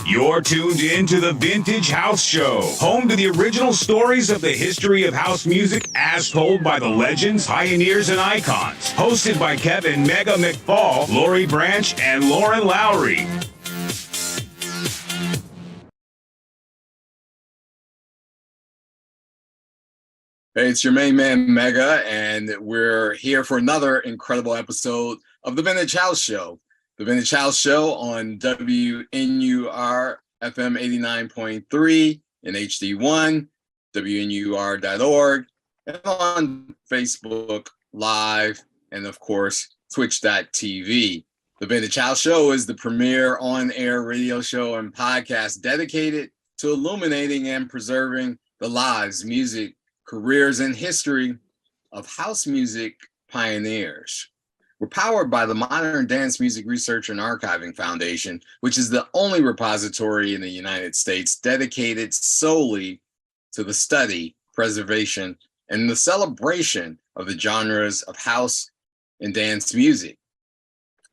You're tuned in to the Vintage House Show, home to the original stories of the history of house music as told by the legends, pioneers, and icons. Hosted by Kevin Mega McFall, Lori Branch, and Lauren Lowry. Hey, it's your main man, Mega, and we're here for another incredible episode of the Vintage House Show. The Vintage House Show on WNUR FM 89.3 in HD1, WNUR.org, and on Facebook Live, and of course, Twitch.tv. The Vintage House Show is the premier on-air radio show and podcast dedicated to illuminating and preserving the lives, music, careers, and history of house music pioneers. We're powered by the Modern Dance Music Research and Archiving Foundation, which is the only repository in the United States dedicated solely to the study, preservation, and the celebration of the genres of house and dance music.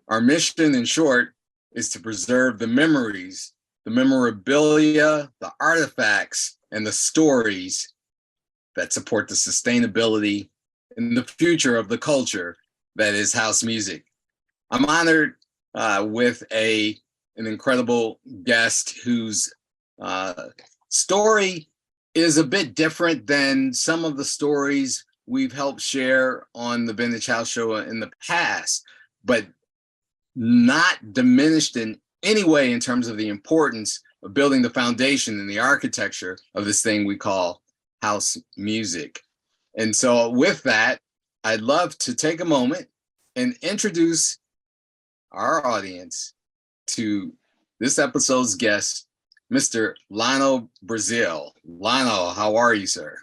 Our mission, in short, is to preserve the memories, the memorabilia, the artifacts, and the stories that support the sustainability and the future of the culture that is house music. I'm honored with an incredible guest whose story is a bit different than some of the stories we've helped share on the Vintage House Show in the past, but not diminished in any way in terms of the importance of building the foundation and the architecture of this thing we call house music. And so with that, I'd love to take a moment and introduce our audience to this episode's guest, Mr. Lionel Brazil. Lionel, how are you, sir?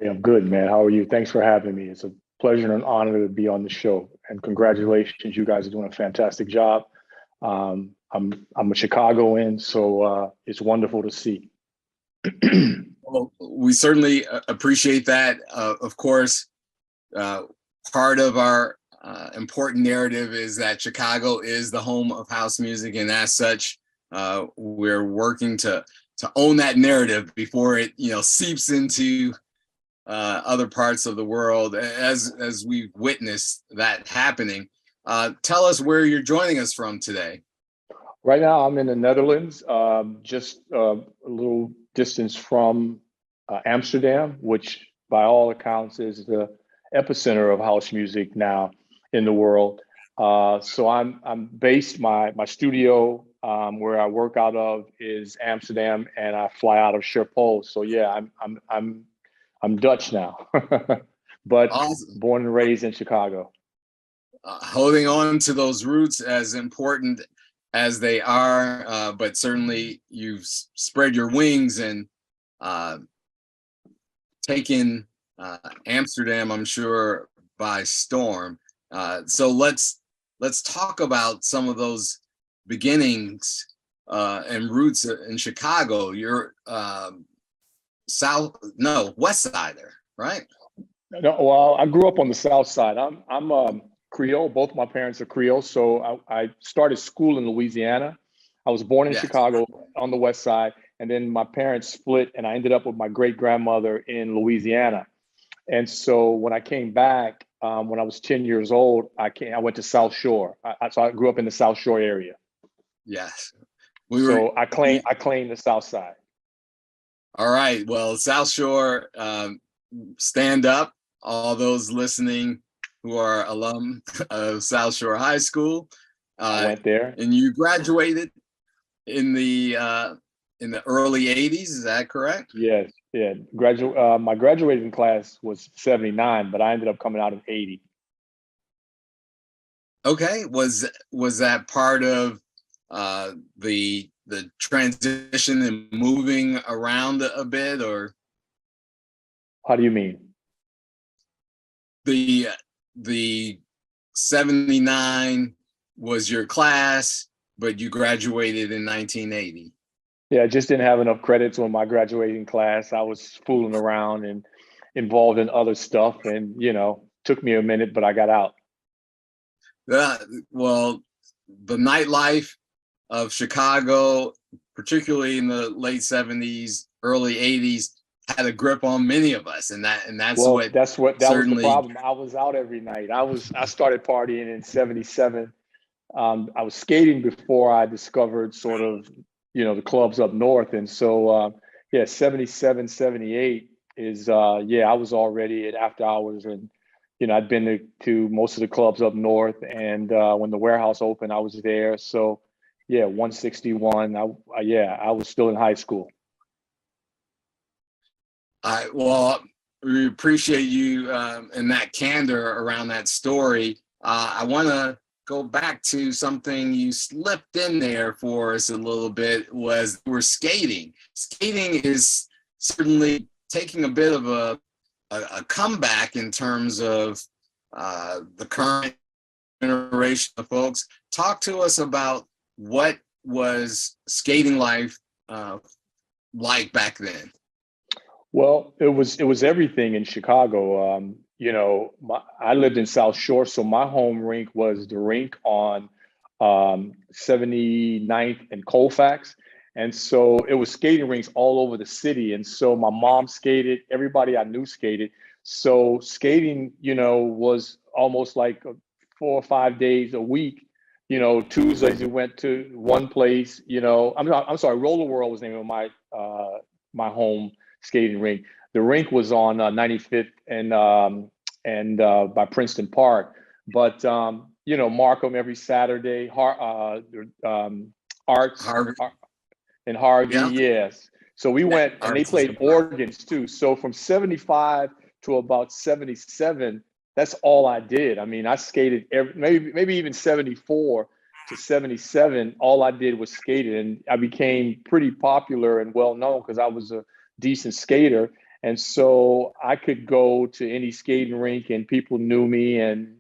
Hey, I'm good, man. How are you? Thanks for having me. It's a pleasure and an honor to be on the show. And congratulations, you guys are doing a fantastic job. I'm a Chicagoan, so it's wonderful to see. Well, we certainly appreciate that. Of course, part of our important narrative is that Chicago is the home of house music, and as such, we're working to own that narrative before it, seeps into other parts of the world. As we've witnessed that happening, tell us where you're joining us from today. Right now, I'm in the Netherlands, just a little distance from Amsterdam, which by all accounts is the epicenter of house music now in the world. So I'm based, my studio where I work out of is Amsterdam, and I fly out of Schiphol. So yeah, I'm Dutch now, but awesome. Born and raised in Chicago. Holding on to those roots, as important as they are, but certainly you've spread your wings and taken Amsterdam, I'm sure, by storm. So let's talk about some of those beginnings and roots in Chicago. You're West Sider, right? No, well, I grew up on the South Side. I'm Creole. Both my parents are Creole, so I started school in Louisiana. I was born in Chicago on the West Side, and then my parents split, and I ended up with my great-grandmother in Louisiana. And so when I came back, when I was 10 years old, I went to South Shore. So I grew up in the South Shore area. Yes. I claim the South Side. All right. Well, South Shore, stand up, all those listening who are alum of South Shore High School. I went there. And you graduated in the early 80s, is that correct? Yes, yeah. My graduating class was 79, but I ended up coming out in 80. Okay. Was that part of the transition and moving around a bit, or? How do you mean? The 79 was your class, but you graduated in 1980. Yeah, I just didn't have enough credits on my graduating class. I was fooling around and involved in other stuff, and took me a minute, but I got out. Well, the nightlife of Chicago particularly in the late 70s, early 80s, had a grip on many of us. And that's Well, what that was the certainly. problem. I was out every night. I started partying in '77. I was skating before I discovered sort of, the clubs up north. And so, yeah, '77, '78 is, I was already at after hours, and, I'd been to most of the clubs up north. And when the warehouse opened, I was there. So, yeah, 161. I was still in high school. Well, we appreciate you and that candor around that story. I want to go back to something you slipped in there for us a little bit. We're skating. Skating is certainly taking a bit of a comeback in terms of the current generation of folks. Talk to us about what was skating life like back then. Well, it was everything in Chicago. I lived in South Shore, so my home rink was the rink on 79th and Colfax. And so it was skating rinks all over the city. And so my mom skated, everybody I knew skated. So skating, was almost like 4 or 5 days a week. Tuesdays you went to one place, I'm sorry, Roller World was the name of my home skating rink. The rink was on 95th and by Princeton Park. But Markham every Saturday, Arts in Harvey, Yeah. yes. So we went, and they played organs too. So from 75 to about 77, that's all I did. I mean, I skated maybe even 74 to 77. All I did was skated, and I became pretty popular and well known because I was a decent skater. And so I could go to any skating rink and people knew me, and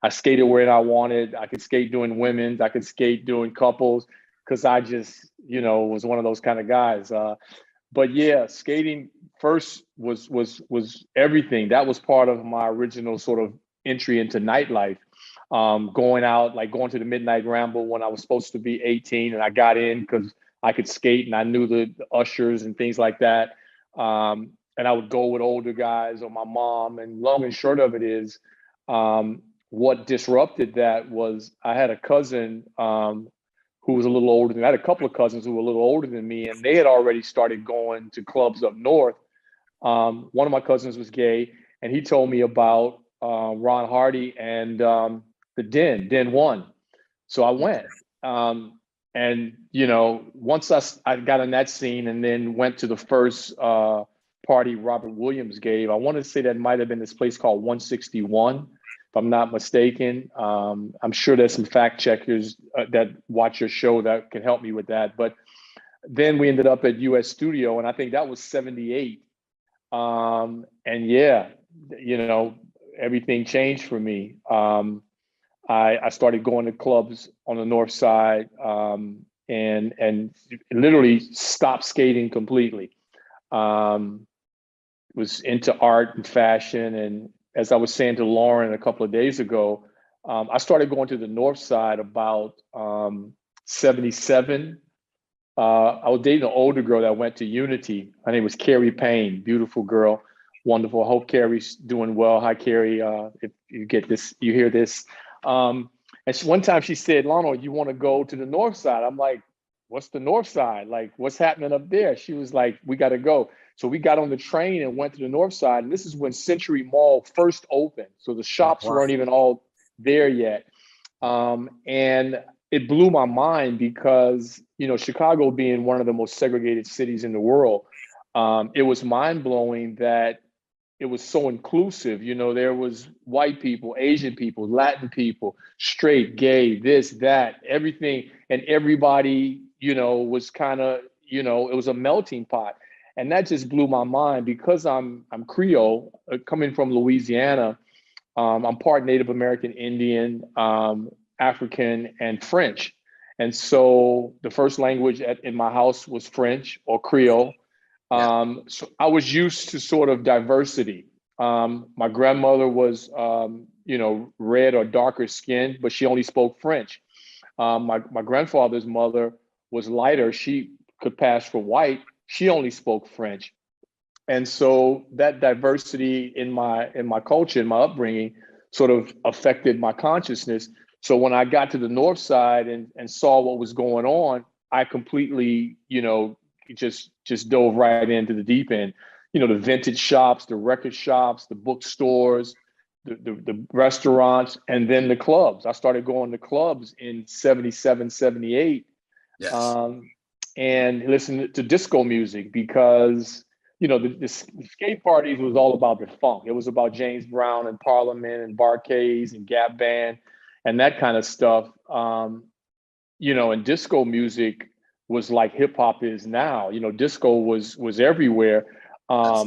I skated where I wanted. I could skate doing women's, I could skate doing couples, because I just was one of those kind of guys. But yeah, skating first was everything. That was part of my original sort of entry into nightlife. Going out, like going to the Midnight Ramble when I was supposed to be 18, and I got in because I could skate and I knew the ushers and things like that. And I would go with older guys or my mom. And long and short of it is, what disrupted that was I had a cousin who was a little older than me. I had a couple of cousins who were a little older than me, and they had already started going to clubs up north. One of my cousins was gay, and he told me about Ron Hardy and the Den 1. So I went. And, once I got in that scene and then went to the first party Robert Williams gave, I want to say that might have been this place called 161, if I'm not mistaken. I'm sure there's some fact checkers that watch your show that can help me with that. But then we ended up at US Studio, and I think that was 78. And yeah, everything changed for me. I started going to clubs on the north side, and literally stopped skating completely. Was into art and fashion, and as I was saying to Lauren a couple of days ago, I started going to the north side about 77. I was dating an older girl that went to Unity. Her name was Carrie Payne, beautiful girl, wonderful. I hope Carrie's doing well. Hi, Carrie. If you get this, you hear this. And one time she said, "Lono, you want to go to the north side?" I'm like, "What's the north side? Like, what's happening up there?" She was like, "We got to go." So we got on the train and went to the north side. And this is when Century Mall first opened. So the shops weren't even all there yet. And it blew my mind because, Chicago being one of the most segregated cities in the world, it was mind blowing that it was so inclusive. There was white people, Asian people, Latin people, straight, gay, this, that, everything. And everybody, was kind of, it was a melting pot. And that just blew my mind because I'm Creole, coming from Louisiana. I'm part Native American Indian, African, and French. And so the first language in my house was French or Creole. So I was used to sort of diversity. My grandmother was, red or darker skinned, but she only spoke French. My grandfather's mother was lighter. She could pass for white. She only spoke French. And so that diversity in my culture, in my upbringing, sort of affected my consciousness. So when I got to the North Side and saw what was going on, I completely, just dove right into the deep end. The vintage shops, the record shops, the bookstores, the restaurants, and then the clubs. I started going to clubs in 77, 78, Yes. and listening to disco music because the skate parties was all about the funk. It was about James Brown and Parliament and Barcades and Gap Band and that kind of stuff. And disco music was like hip hop is now. Disco was everywhere. I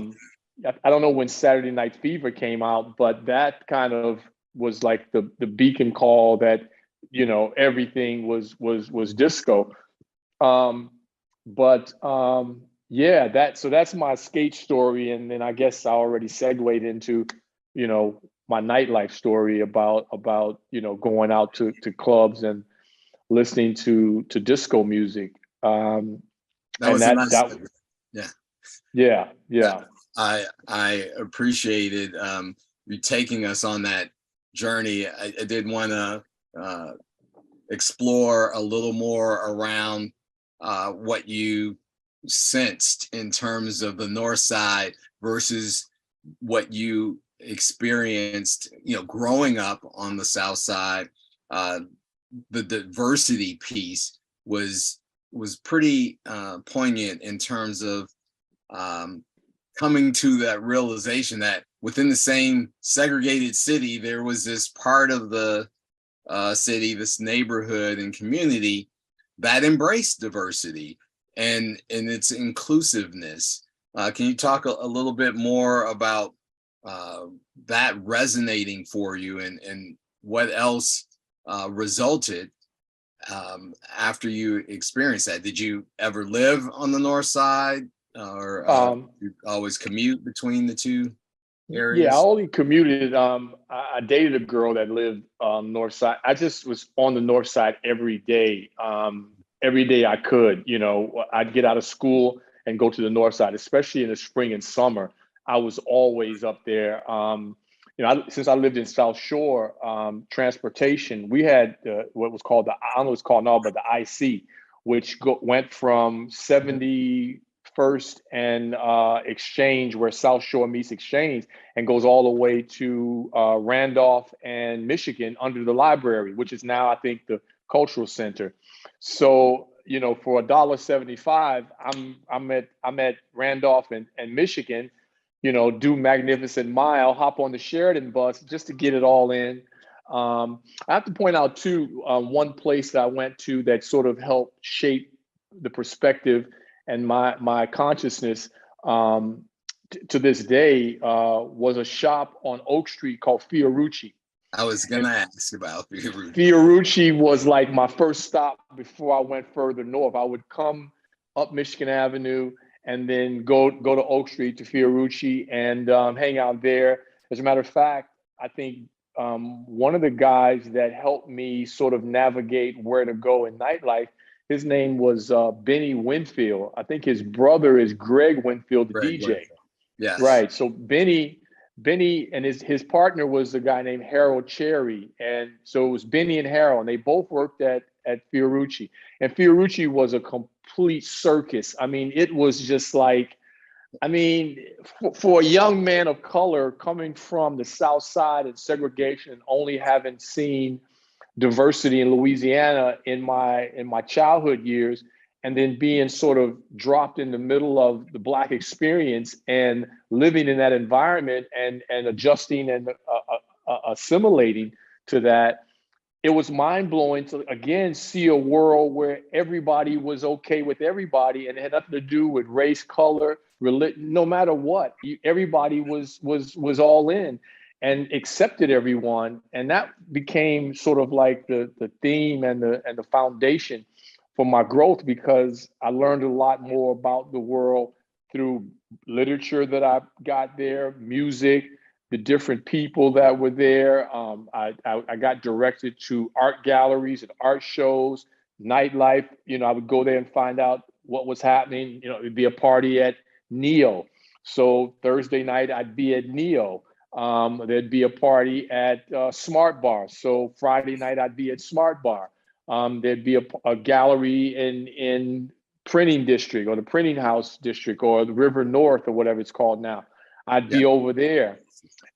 don't know when Saturday Night Fever came out, but that kind of was like the beacon call that everything was disco. Yeah, that's my skate story, and then I guess I already segued into, my nightlife story about going out to clubs and listening to disco music. That And was a nice segue. Yeah. yeah. I appreciated you taking us on that journey. I did want to explore a little more around what you sensed in terms of the North Side versus what you experienced, growing up on the South Side. The diversity piece was pretty poignant in terms of coming to that realization that within the same segregated city, there was this part of the city, this neighborhood and community that embraced diversity and its inclusiveness. Can you talk a little bit more about that resonating for you and what else resulted after you experienced that? Did you ever live on the North Side, or you always commute between the two areas? Yeah, I only commuted. I dated a girl that lived North Side. I just was on the North Side every day. Every day I could. I'd get out of school and go to the North Side, especially in the spring and summer. I was always up there. Since I lived in South Shore, transportation, we had what was called I don't know what it's called now, but the IC, which went from 71st and Exchange, where South Shore meets Exchange, and goes all the way to Randolph and Michigan under the library, which is now, I think, the Cultural Center. So, for $1.75, I'm at Randolph and Michigan, do Magnificent Mile, hop on the Sheridan bus just to get it all in. I have to point out too, one place that I went to that sort of helped shape the perspective and my consciousness to this day was a shop on Oak Street called Fiorucci. I was gonna ask about Fiorucci. Fiorucci was like my first stop before I went further north. I would come up Michigan Avenue and then go to Oak Street to Fiorucci and hang out there. As a matter of fact, I think one of the guys that helped me sort of navigate where to go in nightlife, his name was Benny Winfield. I think his brother is Greg Winfield, the DJ. Winfield. Yes. Right. So Benny and his partner was a guy named Harold Cherry. And so it was Benny and Harold, and they both worked at Fiorucci. And Fiorucci was a complete circus. I mean, it was just like, for a young man of color coming from the South Side and segregation, and only having seen diversity in Louisiana in my childhood years, and then being sort of dropped in the middle of the Black experience and living in that environment and adjusting and assimilating to that, it was mind-blowing to, again, see a world where everybody was okay with everybody, and it had nothing to do with race, color, religion, no matter what. Everybody was all in and accepted everyone. And that became sort of like the theme and the foundation for my growth, because I learned a lot more about the world through literature that I got there, music, the different people that were there. I got directed to art galleries and art shows nightlife, I would go there and find out what was happening. It'd be a party at Neo. So Thursday night, I'd be at Neo. There'd be a party at Smart Bar. So Friday night, I'd be at Smart Bar. There'd be a gallery in Printing District or the Printing House District or the River North or whatever it's called now. I'd be over there.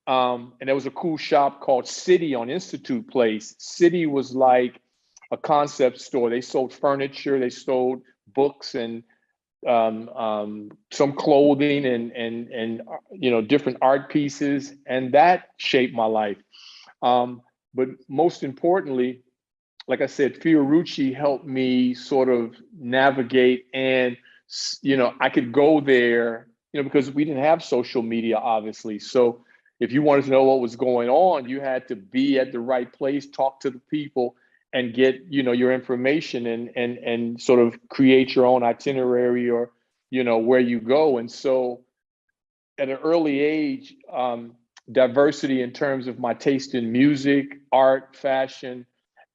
And there was a cool shop called City on Institute Place. City was like a concept store. They sold furniture, they sold books and some clothing and different art pieces, and that shaped my life. But most importantly, like I said, Fiorucci helped me sort of navigate, and I could go there, because we didn't have social media, obviously. So if you wanted to know what was going on, you had to be at the right place, talk to the people, and get your information and sort of create your own itinerary or where you go. And so at an early age, diversity in terms of my taste in music, art, fashion,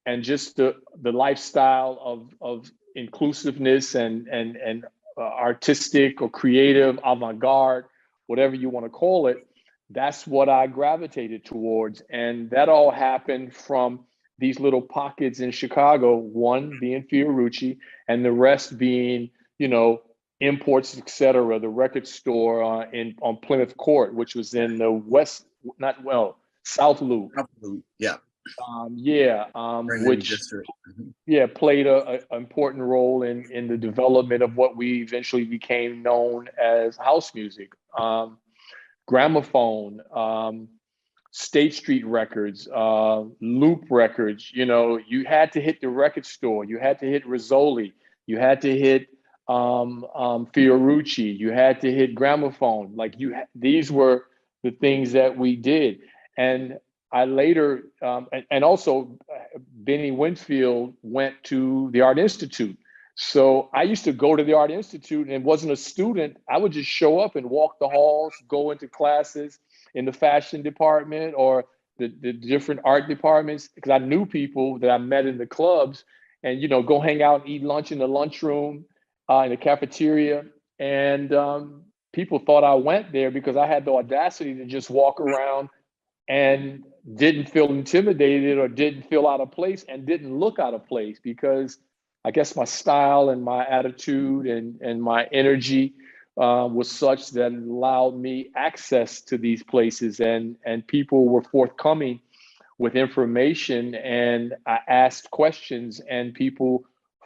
and just the lifestyle of inclusiveness and artistic or creative, avant-garde, whatever you want to call it, that's what I gravitated towards. And that all happened from these little pockets in Chicago, one being Fiorucci and the rest being, Imports, etc., the record store on Plymouth Court, which was in the South Loop. Yeah. Which played an important role in the development of what we eventually became known as house music. Gramophone, State Street Records, Loop Records. You had to hit the record store. You had to hit Rizzoli. You had to hit Fiorucci. You had to hit Gramophone. These were the things that we did. And I later, and also Benny Winfield went to the Art Institute. So I used to go to the Art Institute and wasn't a student. I would just show up and walk the halls, go into classes in the fashion department or the different art departments, because I knew people that I met in the clubs, and go hang out and eat lunch in the lunchroom, in the cafeteria. And people thought I went there because I had the audacity to just walk around and didn't feel intimidated or didn't feel out of place and didn't look out of place, because I guess my style and my attitude and my energy was such that it allowed me access to these places, and people were forthcoming with information, and I asked questions and people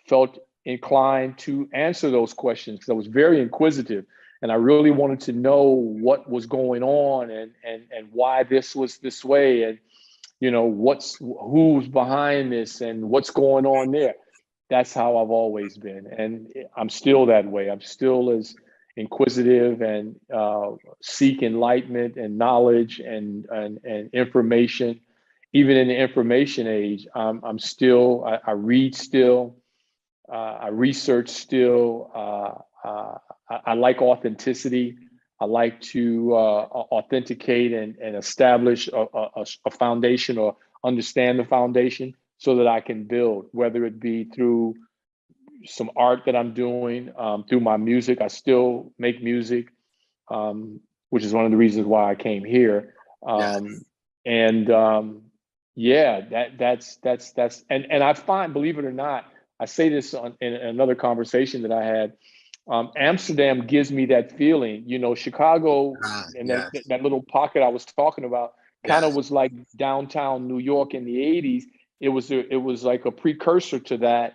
felt inclined to answer those questions, because I was very inquisitive and I really wanted to know what was going on and why this was this way, and who's behind this and what's going on there. That's how I've always been, and I'm still that way. I'm still as inquisitive and seek enlightenment and knowledge and information. Even in the information age, I'm still, I read still, I research still. I like authenticity. I like to authenticate and establish a foundation or understand the foundation so that I can build, whether it be through some art that I'm doing, through my music. I still make music, which is one of the reasons why I came here. And I find, believe it or not, I say this in another conversation that I had. Amsterdam gives me that feeling. Chicago and that little pocket I was talking about kind of was like downtown New York in the 80s. It was like a precursor to that.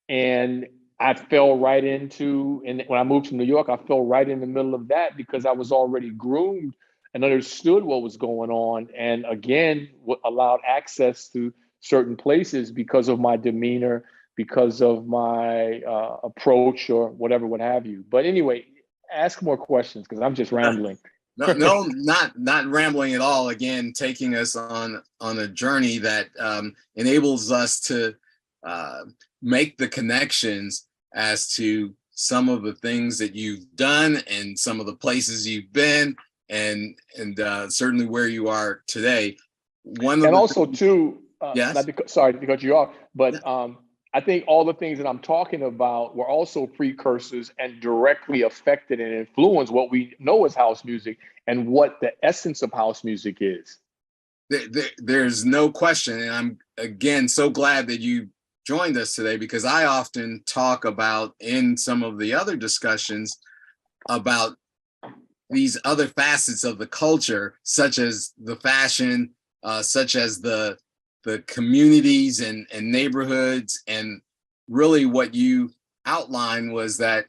And I fell right into, and when I moved to New York, I fell right in the middle of that because I was already groomed and understood what was going on. And again, allowed access to certain places because of my demeanor, because of my approach or whatever, what have you. But anyway, ask more questions because I'm just rambling. No, not rambling at all. Again, taking us on a journey that enables us to make the connections as to some of the things that you've done and some of the places you've been, and certainly where you are today. Sorry to cut you off, but I think all the things that I'm talking about were also precursors and directly affected and influenced what we know as house music and what the essence of house music is. There's no question. And I'm, again, so glad that you joined us today, because I often talk about, in some of the other discussions, about these other facets of the culture, such as the fashion, such as the communities and neighborhoods. And really what you outlined was that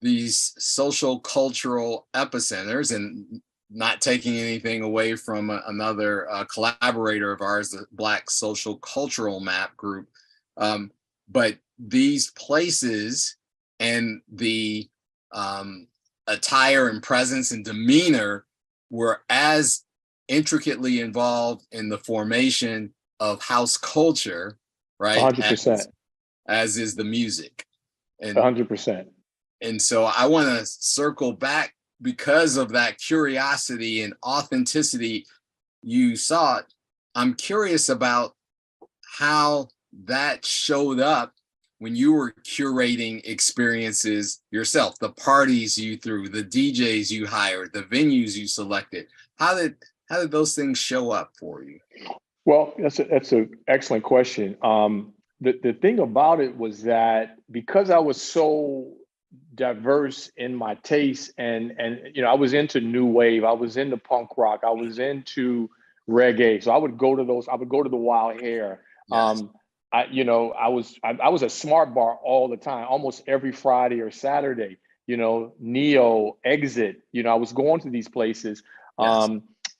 these social cultural epicenters, and not taking anything away from another collaborator of ours, the Black Social Cultural Map Group, but these places and the attire and presence and demeanor were as intricately involved in the formation of house culture, right? 100%. As is the music. And 100%. And so I want to circle back, because of that curiosity and authenticity you sought. I'm curious about how that showed up when you were curating experiences yourself, the parties you threw, the DJs you hired, the venues you selected. How did those things show up for you? Well, that's an excellent question. The thing about it was that because I was so diverse in my taste, and I was into new wave, I was into punk rock, I was into reggae, so I would go to the Wild Hair. Yes. I was at Smart Bar all the time, almost every Friday or Saturday. Neo, Exit. I was going to these places. Yes.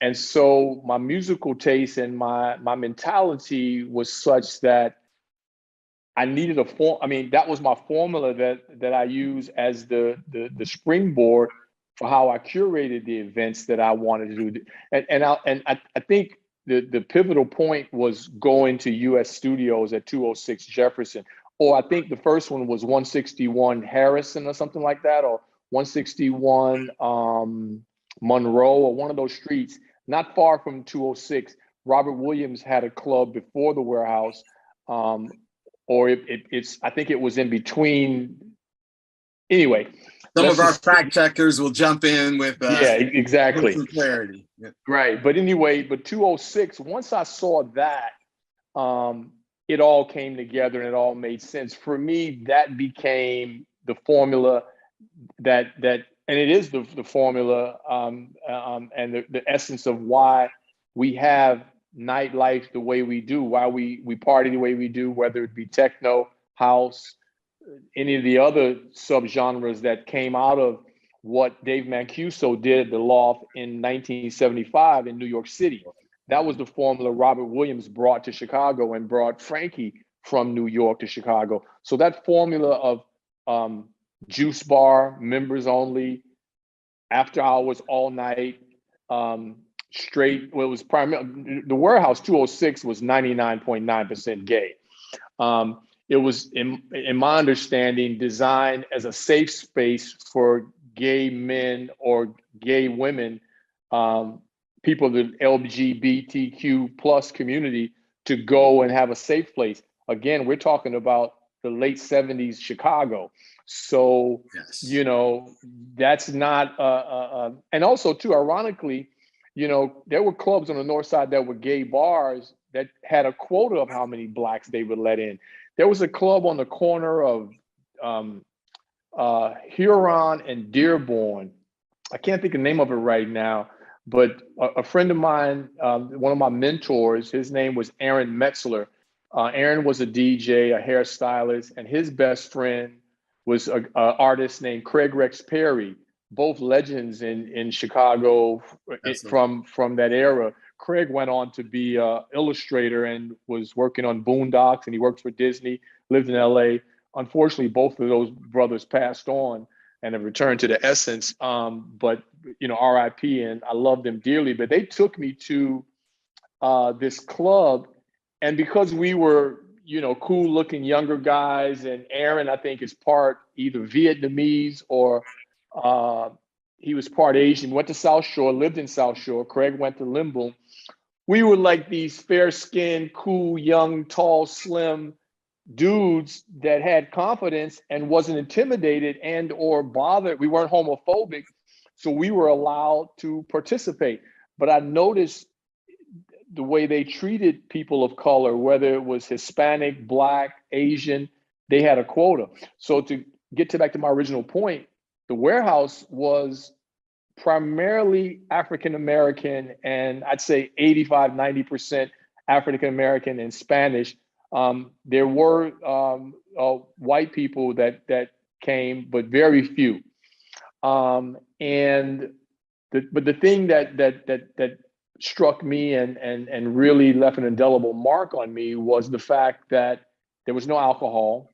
And so my musical taste and my mentality was such that I needed a form. I mean, that was my formula that I use as the springboard for how I curated the events that I wanted to do. And I think the pivotal point was going to US Studios at 206 Jefferson, or I think the first one was 161 Harrison or something like that, or 161 Monroe, or one of those streets, not far from 206. Robert Williams had a club before the Warehouse. Or it's I think it was in between. Anyway, some of our fact checkers will jump in with exactly, with some clarity. Yeah. Right, but anyway, 206. Once I saw that, it all came together and it all made sense for me. That became the formula that and it is the formula and the essence of why we have nightlife the way we do, why we party the way we do, whether it be techno, house, any of the other subgenres that came out of what Dave Mancuso did at the Loft in 1975 in New York City. That was the formula Robert Williams brought to Chicago and brought Frankie from New York to Chicago. So that formula of juice bar, members only, after hours, all night, straight. Well, it was primarily the Warehouse 206 was 99.9% gay. It was, in my understanding, designed as a safe space for gay men or gay women, people of the LGBTQ plus community, to go and have a safe place. Again, we're talking about the late 70s Chicago. So, yes. That's not, and also too, ironically, there were clubs on the north side that were gay bars that had a quota of how many blacks they would let in. There was a club on the corner of Huron and Dearborn. I can't think of the name of it right now, but a friend of mine, one of my mentors, his name was Aaron Metzler. Aaron was a DJ, a hairstylist, and his best friend was an artist named Craig Rex Perry, both legends in Chicago from that era. Craig went on to be an illustrator and was working on Boondocks, and he worked for Disney, lived in LA. Unfortunately, both of those brothers passed on and have returned to the essence. But, RIP, and I love them dearly. But they took me to this club, and because we were, cool looking younger guys, and Aaron, I think, is part either Vietnamese or he was part Asian, went to South Shore, lived in South Shore. Craig went to Limbo. We were like these fair-skinned, cool, young, tall, slim dudes that had confidence and wasn't intimidated and or bothered. We weren't homophobic, so we were allowed to participate. But I noticed the way they treated people of color, whether it was Hispanic, Black, Asian, they had a quota. So to get to back to my original point, the warehouse was primarily African American, and I'd say 85, 90% African American and Spanish. There were white people that came, but very few. And but the thing that struck me and really left an indelible mark on me was the fact that there was no alcohol.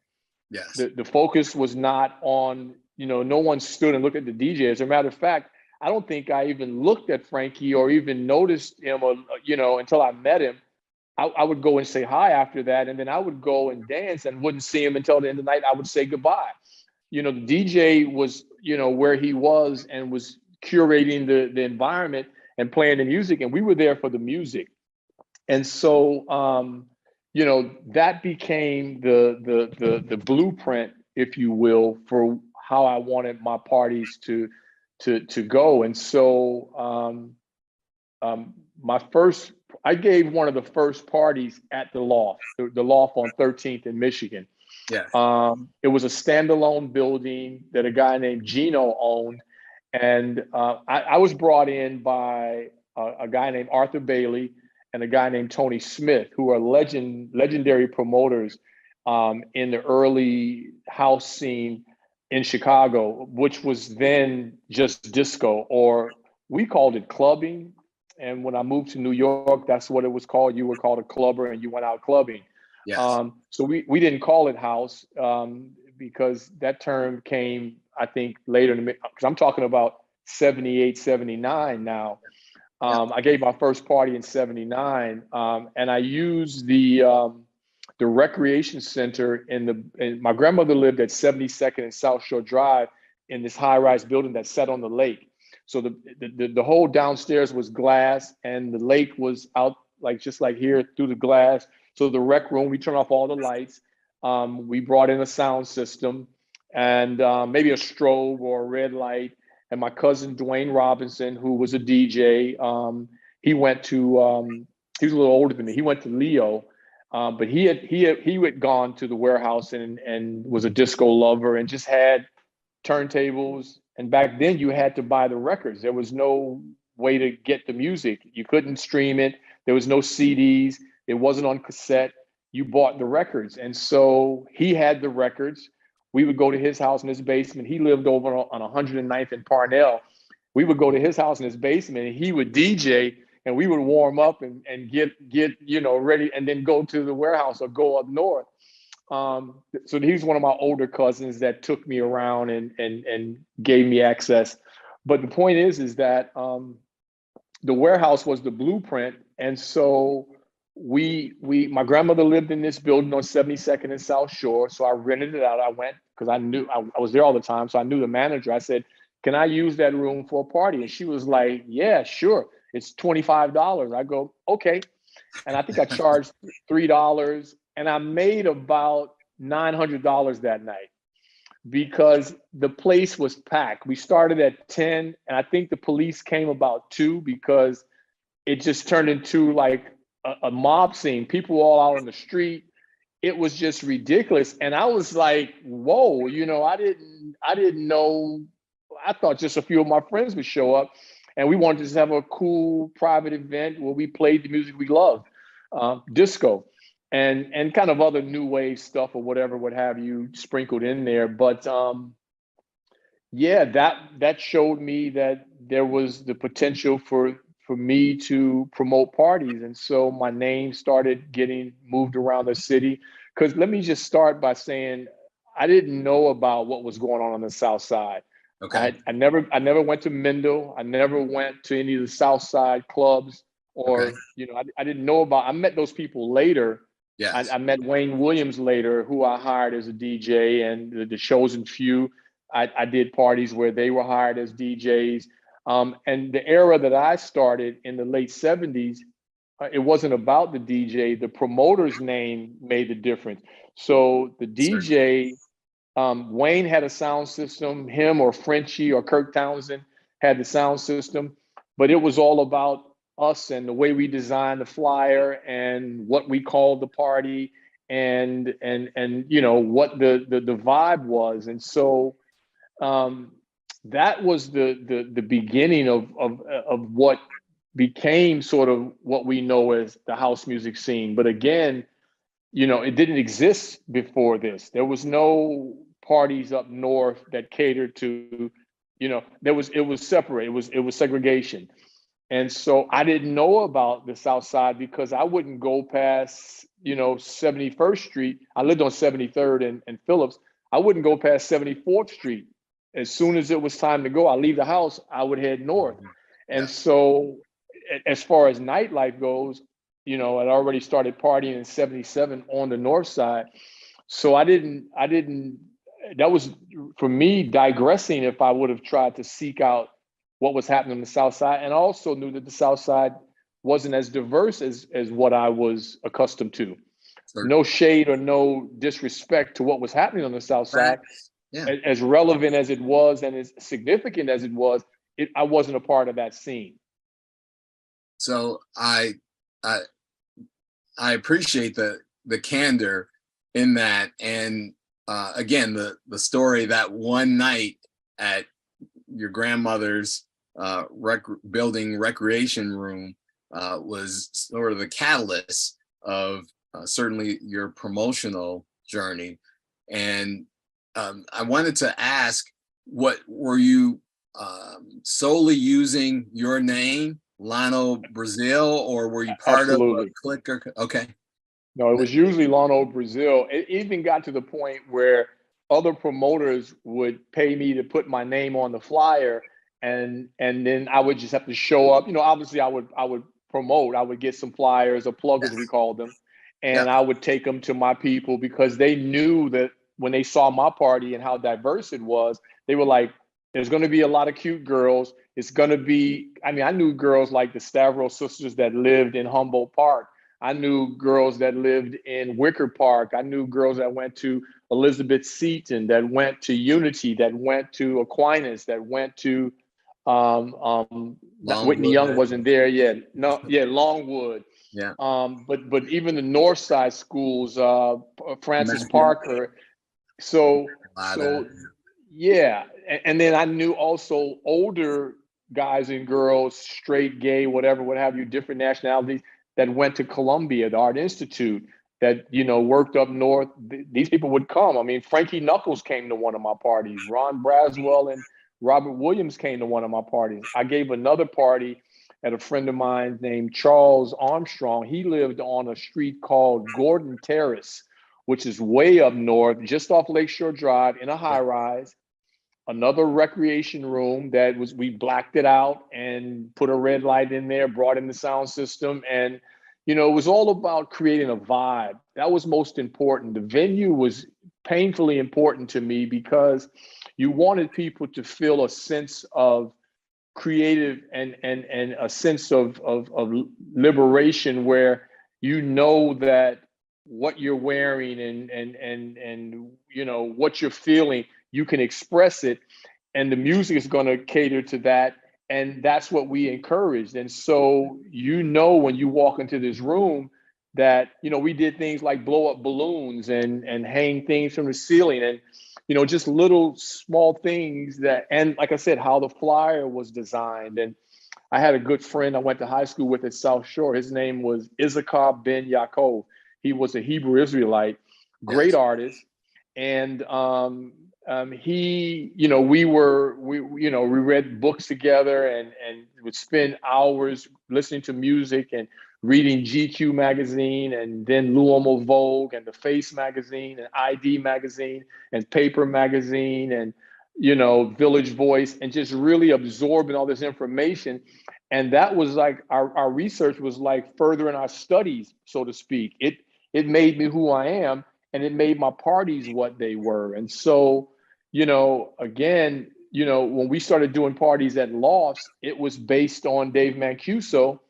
Yes. The focus was not on, no one stood and looked at the DJ. As a matter of fact, I don't think I even looked at Frankie or even noticed him, or, until I met him. I would go and say hi after that, and then I would go and dance and wouldn't see him until the end of the night. I would say goodbye. The DJ was, where he was and was curating the environment and playing the music, and we were there for the music. And so, that became the blueprint, if you will, for how I wanted my parties to go. And so, I gave one of the first parties at the Loft on 13th in Michigan. Yes. It was a standalone building that a guy named Gino owned. And I was brought in by a guy named Arthur Bailey and a guy named Tony Smith, who are legendary promoters in the early house scene in Chicago, which was then just disco, or we called it clubbing. And when I moved to New York, that's what it was called. You were called a clubber and you went out clubbing. Yes. So we didn't call it house because that term came, I think, later, because I'm talking about 78, 79 now. I gave my first party in 79, and I used the recreation center and my grandmother lived at 72nd and South Shore Drive in this high-rise building that sat on the lake. So the whole downstairs was glass, and the lake was out just like here through the glass. So the rec room, we turned off all the lights. We brought in a sound system and maybe a strobe or a red light. And my cousin Dwayne Robinson, who was a DJ, he went to he was a little older than me. He went to Leo, but he had gone to the warehouse and was a disco lover and just had turntables. And back then you had to buy the records. There was no way to get the music. You couldn't stream it. There was no CDs. It wasn't on cassette. You bought the records. And so he had the records. We would go to his house in his basement. He lived over on 109th and Parnell. We would go to his house in his basement and he would DJ and we would warm up and get ready and then go to the warehouse or go up north. So he's one of my older cousins that took me around and gave me access. But the point is that the warehouse was the blueprint. And so my grandmother lived in this building on 72nd and South Shore. So I rented it out. I went because I knew I was there all the time. So I knew the manager. I said, can I use that room for a party? And she was like, yeah, sure. It's $25. I go, okay. And I think I charged $3. And I made about $900 that night because the place was packed. We started at 10, and I think the police came about 2 because it just turned into like a mob scene. People all out on the street. It was just ridiculous. And I was like, whoa, I didn't know. I thought just a few of my friends would show up, and we wanted to just have a cool private event where we played the music we loved, disco. And kind of other new wave stuff or whatever, what have you, sprinkled in there. But that showed me that there was the potential for me to promote parties. And so my name started getting moved around the city. Because let me just start by saying I didn't know about what was going on the South Side. Okay. I never went to Mendel. I never went to any of the South Side clubs or, I didn't know about. I met those people later. Yes. I met Wayne Williams later, who I hired as a DJ, and the Chosen Few. I did parties where they were hired as DJs. And the era that I started in the late 70s, it wasn't about the DJ. The promoter's name made the difference. So the DJ, Wayne had a sound system. Him or Frenchie or Kirk Townsend had the sound system, but it was all about us and the way we designed the flyer and what we called the party and you know what the vibe was. And so that was the beginning of what became sort of what we know as the house music scene. But again, you know, it didn't exist before this. There was no parties up north that catered to, you know, it was separate. It was segregation. And so I didn't know about the South Side because I wouldn't go past, you know, 71st Street. I lived on 73rd and Phillips. I wouldn't go past 74th Street. As soon as it was time to go, I leave the house, I would head north. And so as far as nightlife goes, you know, I'd already started partying in 77 on the north side. So I didn't, that was for me digressing if I would have tried to seek out what was happening on the South Side. And I also knew that the South Side wasn't as diverse as what I was accustomed to. Sure. No shade or no disrespect to what was happening on the South Side. Yeah. As relevant as it was and as significant as it was, I wasn't a part of that scene. So I appreciate the candor in that. And again, the story that one night at your grandmother's building recreation room was sort of the catalyst of certainly your promotional journey. And I wanted to ask, what were you solely using your name, Lionel Brazil, or were you part of a clique? Okay. No, it was usually Lono Brazil. It even got to the point where other promoters would pay me to put my name on the flyer, and then I would just have to show up. You know, obviously I would promote. I would get some flyers or pluggers, we called them, and I would take them to my people because they knew that when they saw my party and how diverse it was, they were like, there's going to be a lot of cute girls. It's going to be, I mean, I knew girls like the Stavros sisters that lived in Humboldt Park. I knew girls that lived in Wicker Park. I knew girls that went to Elizabeth Seton, that went to Unity, that went to Aquinas, that went to Whitney Young wasn't there yet. No, yeah, Longwood. Yeah. But even the North Side schools, Francis Parker. So yeah. And then I knew also older guys and girls, straight, gay, whatever, what have you, different nationalities that went to Columbia, the Art Institute, that, you know, worked up north. These people would come. I mean, Frankie Knuckles came to one of my parties. Ron Braswell and Robert Williams came to one of my parties. I gave another party at a friend of mine named Charles Armstrong. He lived on a street called Gordon Terrace, which is way up north, just off Lakeshore Drive in a high rise. Another recreation room that was, we blacked it out and put a red light in there, brought in the sound system. And, you know, it was all about creating a vibe. That was most important. The venue was painfully important to me because you wanted people to feel a sense of creative and a sense of liberation, where you know that what you're wearing and you know what you're feeling, you can express it, and the music is going to cater to that. And that's what we encouraged. And so, you know, when you walk into this room that, you know, we did things like blow up balloons and hang things from the ceiling, and, you know, just little small things that, and like I said, how the flyer was designed. And I had a good friend I went to high school with at South Shore. His name was Issachar Ben Yaakov. He was a Hebrew Israelite, great artist. And he, you know, we read books together and would spend hours listening to music and reading GQ magazine, and then L'Uomo Vogue and The Face magazine and ID magazine and Paper magazine and, you know, Village Voice, and just really absorbing all this information. And that was like, our research was like furthering our studies, so to speak. It made me who I am, and it made my parties what they were. And so, you know, again, you know, when we started doing parties at Lofts, it was based on Dave Mancuso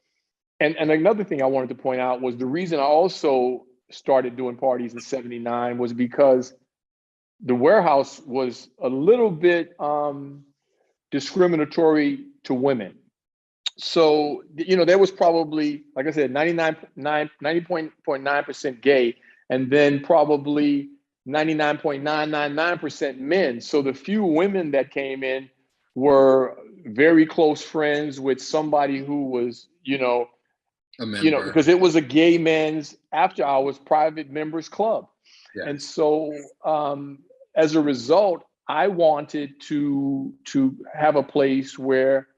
And another thing I wanted to point out was the reason I also started doing parties in '79 was because the warehouse was a little bit discriminatory to women. So, there was probably, like I said, 90.9% gay, and then probably 99.999% men. So the few women that came in were very close friends with somebody who was, A member. because it was a gay men's after hours private members club. Yes. And so as a result, I wanted to have a place where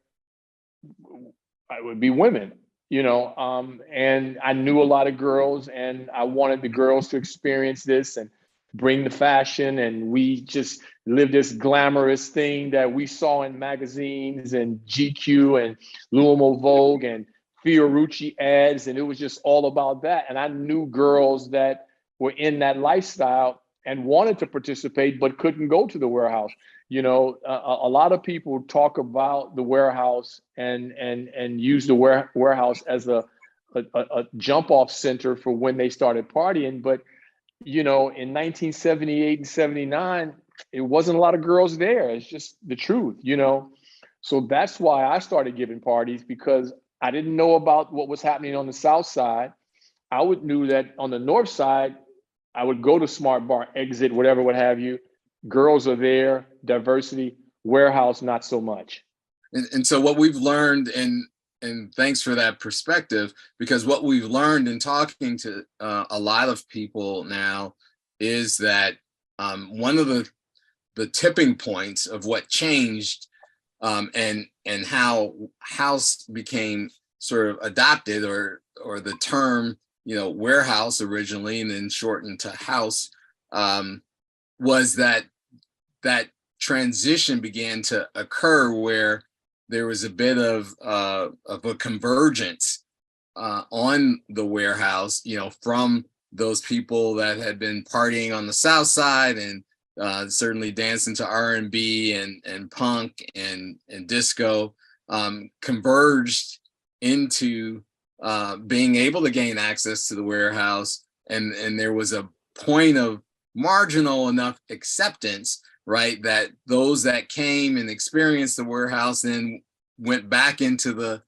I would be women, and I knew a lot of girls, and I wanted the girls to experience this and bring the fashion. And we just lived this glamorous thing that we saw in magazines and GQ and Lumo Vogue and Fiorucci ads. And it was just all about that. And I knew girls that were in that lifestyle and wanted to participate, but couldn't go to the warehouse. A lot of people talk about the warehouse and use the warehouse as a jump off center for when they started partying. But, in 1978 and 79, it wasn't a lot of girls there. It's just the truth, So that's why I started giving parties, because I didn't know about what was happening on the South Side. I knew that on the North Side, I would go to Smart Bar, Exit, whatever, what have you. Girls are there, diversity. Warehouse, not so much. And so what we've learned, and thanks for that perspective, because what we've learned in talking to a lot of people now is that one of the tipping points of what changed and how house became sort of adopted, or the term, warehouse originally and then shortened to house, was that transition began to occur where there was a bit of a convergence on the warehouse, from those people that had been partying on the South Side and certainly dancing to R&B and punk and disco, converged into being able to gain access to the warehouse. And there was a point of marginal enough acceptance, right, that those that came and experienced the warehouse then went back into the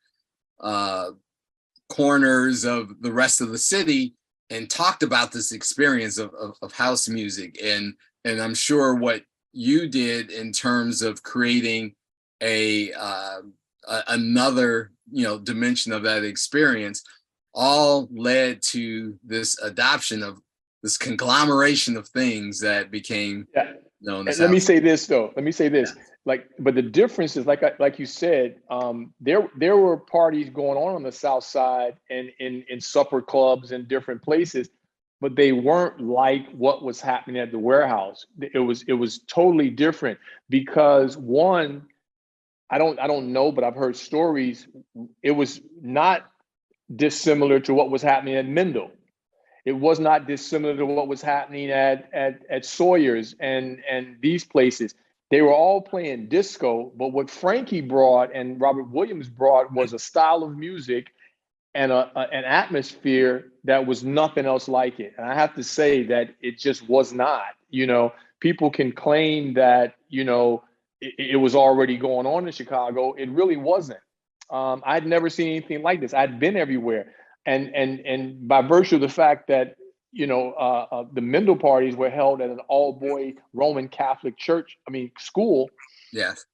corners of the rest of the city and talked about this experience of house music. And I'm sure what you did in terms of creating another dimension of that experience all led to this adoption of this conglomeration of things that became known as. Let me say this. But the difference is, like you said, there were parties going on the South Side and in supper clubs and different places, but they weren't like what was happening at the warehouse. It was totally different, because one, I don't know, but I've heard stories. It was not dissimilar to what was happening at Mendel. It was not dissimilar to what was happening at Sawyer's and these places. They were all playing disco, but what Frankie brought and Robert Williams brought was a style of music and an atmosphere that was nothing else like it. And I have to say that it just was not. People can claim that it was already going on in Chicago. It really wasn't. I'd never seen anything like this. I'd been everywhere. And by virtue of the fact that the Mendel parties were held at an all-boy Roman Catholic school, yes,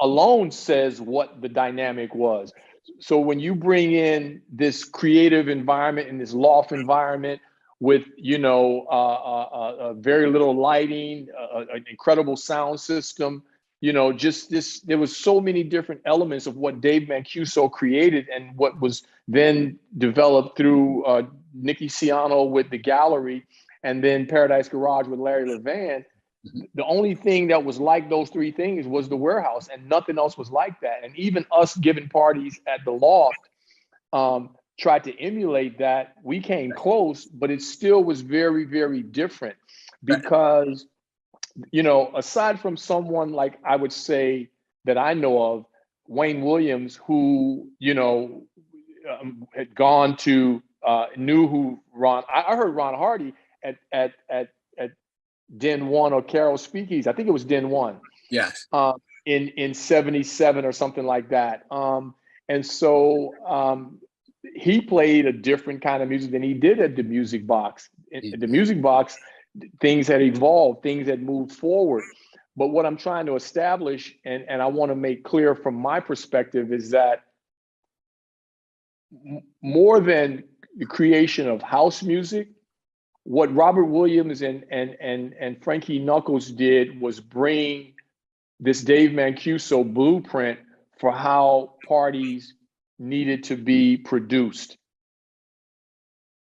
alone says what the dynamic was. So when you bring in this creative environment and this loft environment with very little lighting, an incredible sound system, just this, there was so many different elements of what Dave Mancuso created and what was then developed through Nicky Ciano with the gallery, and then Paradise Garage with Larry Levan. The only thing that was like those three things was the warehouse, and nothing else was like that. And even us giving parties at the loft tried to emulate that. We came close, but it still was very, very different, because aside from someone like, I would say, that I know of, Wayne Williams, who, had gone to knew who I heard Ron Hardy at Den One or Carol Speakeasy. I think it was Den One. Yes. In '77 or something like that. And so he played a different kind of music than he did at the Music Box. At the Music Box, things had evolved, things had moved forward. But what I'm trying to establish, and I want to make clear from my perspective, is that more than the creation of house music, what Robert Williams and Frankie Knuckles did was bring this Dave Mancuso blueprint for how parties needed to be produced,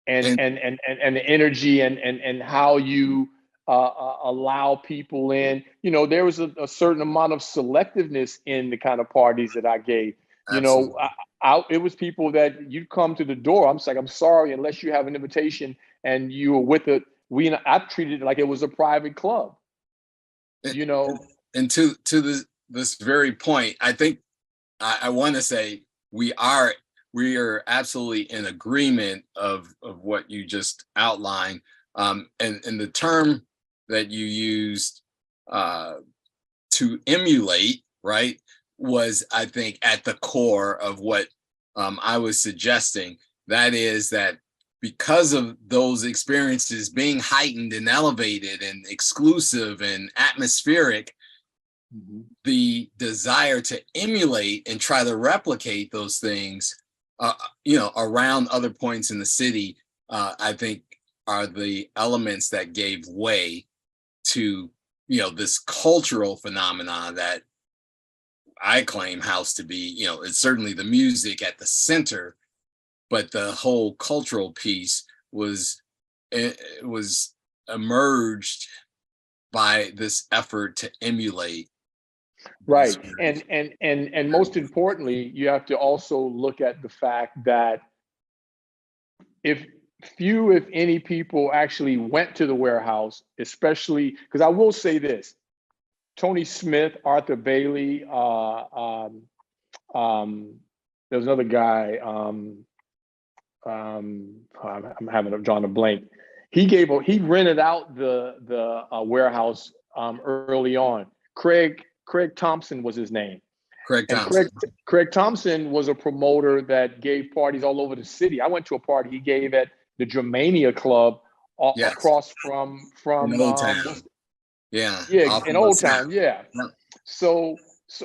and the energy and how you allow people in. You know, there was a certain amount of selectiveness in the kind of parties that I gave. Absolutely. You know, it was people that you'd come to the door. I'm like, I'm sorry, unless you have an invitation and you were with it. I treated it like it was a private club. You know, and to this very point, I think I want to say we are absolutely in agreement of what you just outlined, and the term that you used to emulate, right, was, I think, at the core of what I was suggesting. That is that because of those experiences being heightened and elevated and exclusive and atmospheric, the desire to emulate and try to replicate those things, around other points in the city, I think are the elements that gave way to, this cultural phenomenon that I claim house to be. It's certainly the music at the center, but the whole cultural piece was emerged by this effort to emulate. Right. And most importantly, you have to also look at the fact that if any people actually went to the warehouse, especially because I will say this, Tony Smith, Arthur Bailey, there was another guy, I'm drawing a blank. He rented out the warehouse early on. Craig Thompson was his name. Craig Thompson. Craig Thompson was a promoter that gave parties all over the city. I went to a party he gave at the Germania Club across from in Old Town. Yeah, in Old Town. Yeah. So,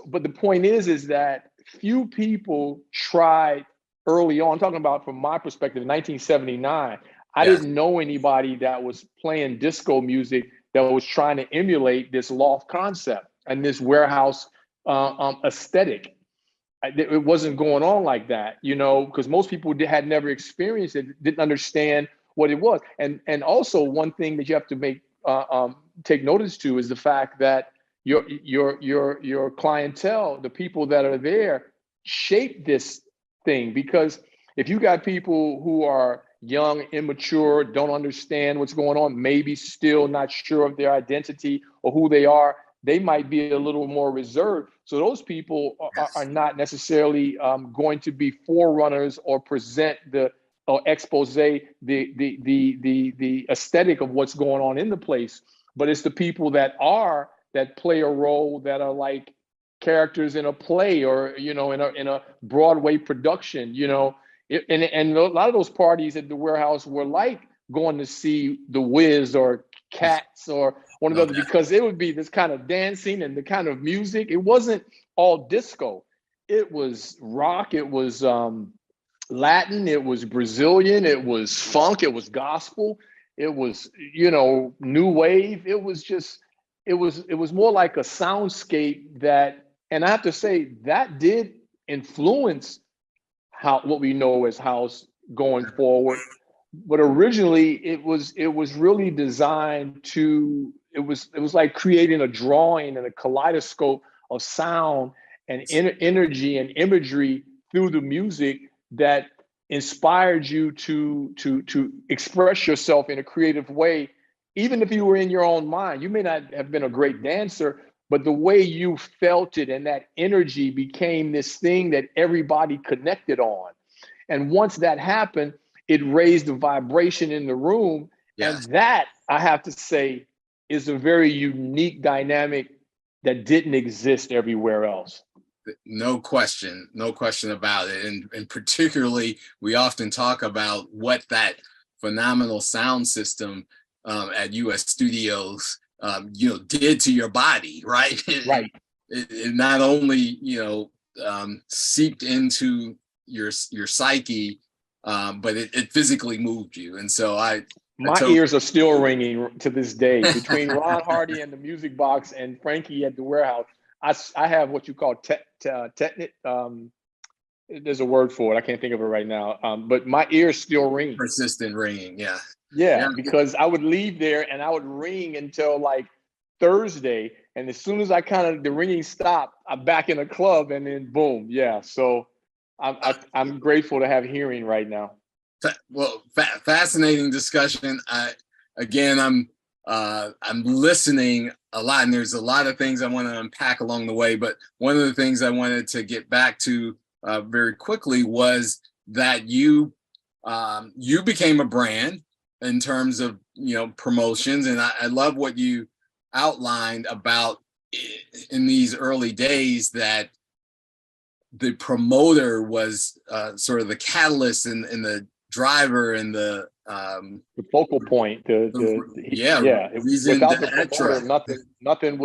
but the point is that few people tried early on. I'm talking about from my perspective, in 1979. I didn't know anybody that was playing disco music that was trying to emulate this loft concept and this warehouse aesthetic. It wasn't going on like that, because most people had never experienced it, didn't understand what it was. And also one thing that you have to take notice to is the fact that your clientele, the people that are there, shape this thing. Because if you got people who are young, immature, don't understand what's going on, maybe still not sure of their identity or who they are, they might be a little more reserved. So those people are not necessarily going to be forerunners or present or expose the aesthetic of what's going on in the place. But it's the people that play a role, that are like characters in a play or in a Broadway production. And a lot of those parties at the warehouse were like going to see The Wiz or Cats or one of the other, because it would be this kind of dancing and the kind of music. It wasn't all disco. It was rock. It was Latin. It was Brazilian. It was funk. It was gospel. It was, new wave. It was more like a soundscape that, and I have to say that did influence what we know as house going forward. But originally it was really designed to, it was like creating a drawing and a kaleidoscope of sound and energy and imagery through the music that inspired you to express yourself in a creative way. Even if you were in your own mind, you may not have been a great dancer, but the way you felt it and that energy became this thing that everybody connected on. And once that happened, it raised the vibration in the room. Yes. And that, I have to say, is a very unique dynamic that didn't exist everywhere else. No question about it. And particularly, we often talk about what that phenomenal sound system at US Studios, did to your body, right? Right. It not only, seeped into your psyche, but it physically moved you. And so my ears are still ringing to this day. Between Ron Hardy and the Music Box and Frankie at the Warehouse, I have what you call technic. There's a word for it. I can't think of it right now. But my ears still ring. Persistent ringing. Yeah. Yeah, because I would leave there and I would ring until like Thursday. And as soon as the ringing stopped, I'm back in a club and then boom. Yeah. So I'm grateful to have hearing right now. Well, fascinating discussion. I'm listening a lot, and there's a lot of things I want to unpack along the way. But one of the things I wanted to get back to very quickly was that you became a brand in terms of promotions, and I love what you outlined about in these early days that the promoter was sort of the catalyst and the driver and the focal point. Without the promoter, nothing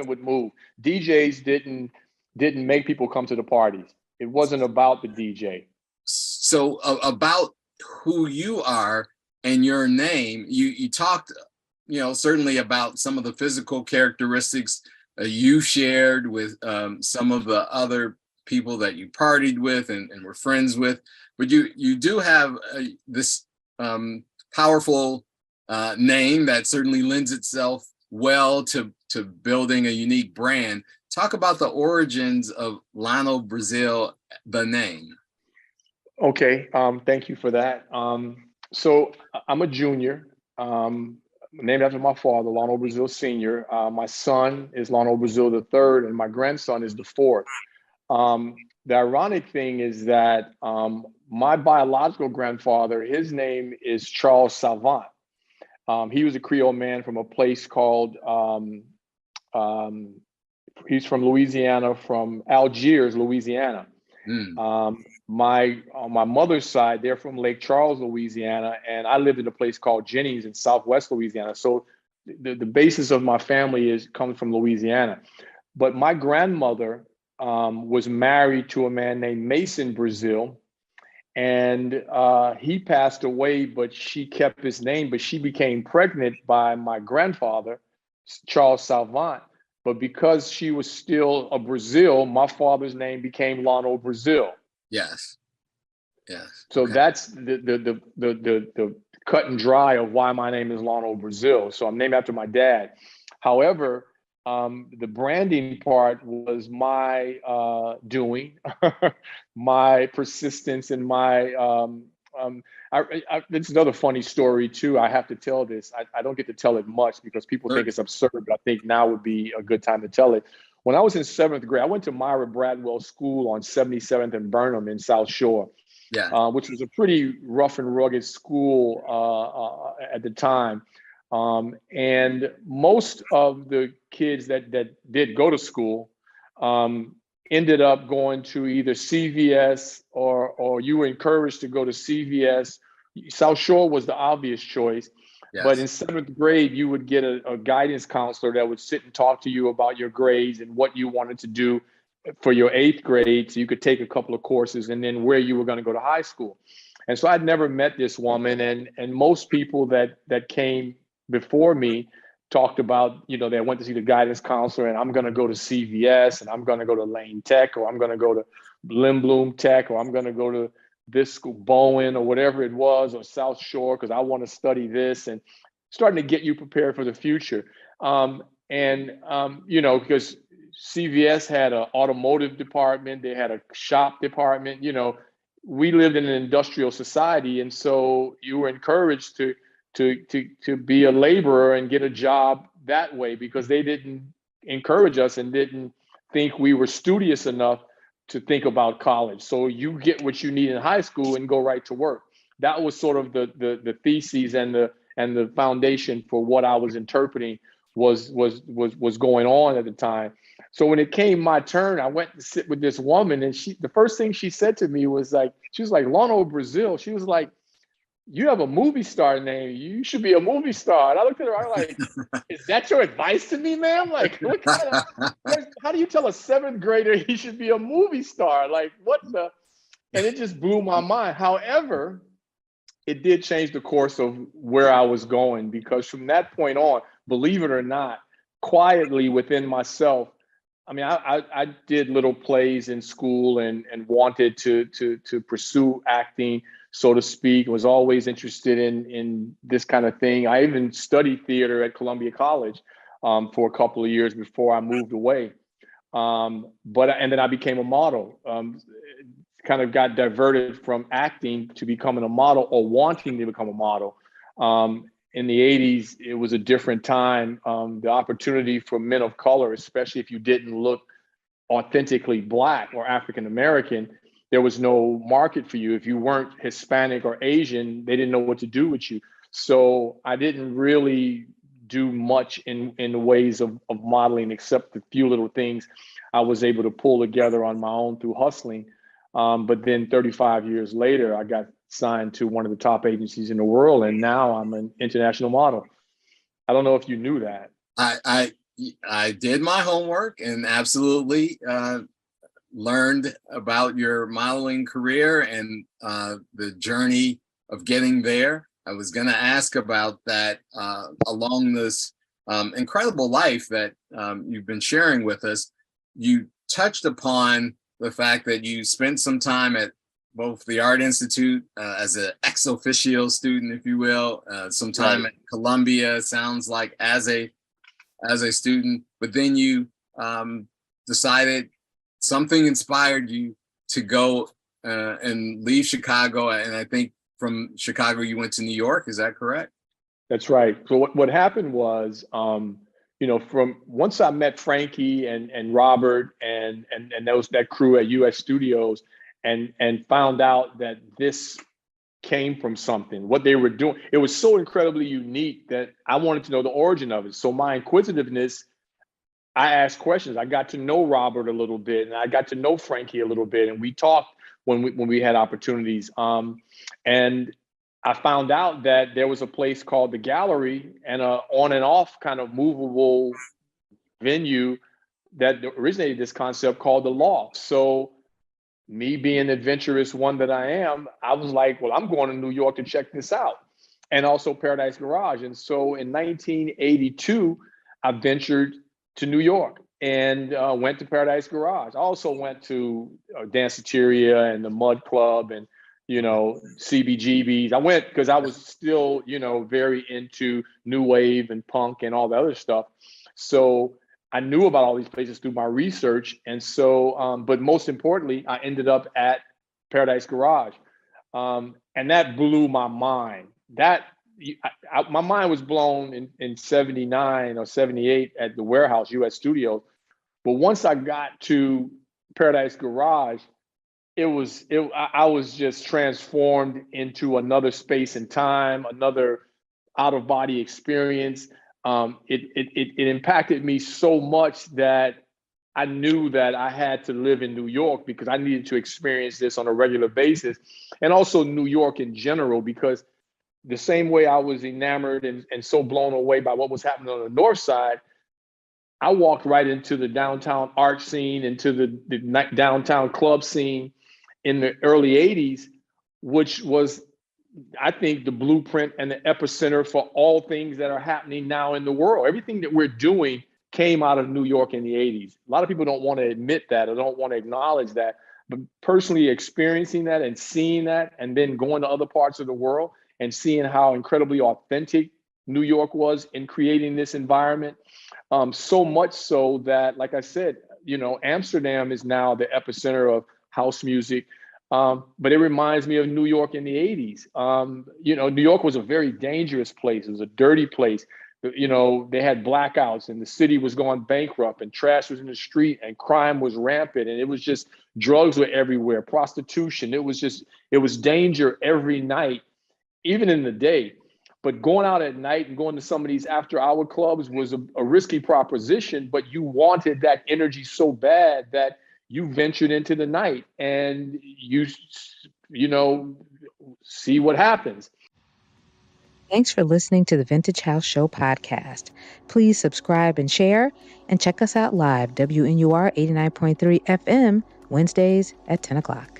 would move. DJs didn't make people come to the parties. It wasn't about the DJ. So about who you are and your name, you talked, certainly about some of the physical characteristics you shared with some of the other people that you partied with and were friends with. But you do have this powerful name that certainly lends itself well to building a unique brand. Talk about the origins of Lionel Brazil, the name. Okay, thank you for that. So I'm a junior, named after my father, Lionel Brazil Sr. My son is Lionel Brazil III, and my grandson is the fourth. The ironic thing is that my biological grandfather, his name is Charles Savant. He was a Creole man from a place called, he's from Louisiana, from Algiers, Louisiana. On my mother's side, they're from Lake Charles, Louisiana, and I lived in a place called Jennings in Southwest Louisiana. So the basis of my family comes from Louisiana. But my grandmother was married to a man named Mason Brazil, and he passed away, but she kept his name, but she became pregnant by my grandfather, Charles Savant. But because she was still a Brazil, my father's name became Lionel Brazil. Yes. So that's the cut and dry of why my name is Lionel Brazil. So I'm named after my dad. However, the branding part was my doing, my persistence, and my. It's another funny story too. I have to tell this. I don't get to tell it much because people think it's absurd, but I think now would be a good time to tell it. When I was in 7th grade, I went to Myra Bradwell School on 77th and Burnham in South Shore, which was a pretty rough and rugged school at the time. And most of the kids that did go to school ended up going to either CVS or you were encouraged to go to CVS. South Shore was the obvious choice. Yes. But in 7th grade, you would get a guidance counselor that would sit and talk to you about your grades and what you wanted to do for your 8th grade. So you could take a couple of courses and then where you were going to go to high school. And so I'd never met this woman. And most people that came before me talked about, they went to see the guidance counselor and I'm going to go to CVS and I'm going to go to Lane Tech or I'm going to go to Lindblom Tech or I'm going to go to this school, Bowen or whatever it was, or South Shore, because I want to study this, and starting to get you prepared for the future. Because CVS had an automotive department, they had a shop department, we lived in an industrial society. And so you were encouraged to be a laborer and get a job that way because they didn't encourage us and didn't think we were studious enough to think about college. So you get what you need in high school and go right to work. That was sort of the theses and the foundation for what I was interpreting was going on at the time. So when it came my turn, I went to sit with this woman, and the first thing she said to me was like, she was like, Lionel Brazil. She was like, you have a movie star name. You should be a movie star. And I looked at her, I was like, is that your advice to me, ma'am? Like, what kind of, how do you tell a seventh grader he should be a movie star? Like, what the? And it just blew my mind. However, it did change the course of where I was going, because from that point on, believe it or not, quietly within myself, I mean, I did little plays in school and wanted to pursue acting, so to speak. Was always interested in this kind of thing. I even studied theater at Columbia College for a couple of years before I moved away. And then I became a model. Kind of got diverted from acting to becoming a model, or wanting to become a model. In the 80s, it was a different time. The opportunity for men of color, especially if you didn't look authentically Black or African American, there was no market for you. If you weren't Hispanic or Asian, they didn't know what to do with you. So I didn't really do much in the ways of modeling, except the few little things I was able to pull together on my own through hustling. But then 35 years later, I got signed to one of the top agencies in the world, and now I'm an international model. I don't know if you knew that. I did my homework and absolutely learned about your modeling career and the journey of getting there. I was going to ask about that along this incredible life that you've been sharing with us. You touched upon the fact that you spent some time at both the Art Institute as an ex officio student, if you will, some time at Columbia, sounds like as a student, but then you decided something inspired you to go and leave Chicago. And I think from Chicago, you went to New York. Is that correct? That's right. So what happened was, from once I met Frankie and Robert and that crew at US Studios, and found out that this came from something, what they were doing, it was so incredibly unique that I wanted to know the origin of it. So my inquisitiveness, I asked questions. I got to know Robert a little bit, and I got to know Frankie a little bit, and we talked when we had opportunities. And I found out that there was a place called the Gallery, and a on and off kind of movable venue that originated this concept called the Loft. So me being the adventurous one that I am, I was like, well, I'm going to New York to check this out. And also Paradise Garage. And so in 1982, I ventured to New York and went to Paradise Garage. I also went to Danceteria and the Mud Club and, CBGBs. I went because I was still, very into new wave and punk and all the other stuff. So I knew about all these places through my research. And so, but most importantly, I ended up at Paradise Garage. And that blew my mind. My mind was blown in 79 or 78 at the Warehouse, US Studios. But once I got to Paradise Garage, I was just transformed into another space and time, another out-of-body experience. It impacted me so much that I knew that I had to live in New York because I needed to experience this on a regular basis, and also New York in general, because the same way I was enamored and so blown away by what was happening on the North Side, I walked right into the downtown art scene, into the downtown club scene in the early 80s, which was, I think, the blueprint and the epicenter for all things that are happening now in the world. Everything that we're doing came out of New York in the 80s. A lot of people don't want to admit that or don't want to acknowledge that, but personally experiencing that and seeing that, and then going to other parts of the world and seeing how incredibly authentic New York was in creating this environment. So much so that, like I said, Amsterdam is now the epicenter of house music. But it reminds me of New York in the 80s. New York was a very dangerous place. It was a dirty place. You know, they had blackouts and the city was going bankrupt and trash was in the street and crime was rampant. And it was just drugs were everywhere, prostitution. It was danger every night, even in the day. But going out at night and going to some of these after hour clubs was a risky proposition, but you wanted that energy so bad that you ventured into the night and you know, see what happens. Thanks for listening to the Vintage House Show podcast. Please subscribe and share, and check us out live, WNUR 89.3 FM, Wednesdays at 10 o'clock.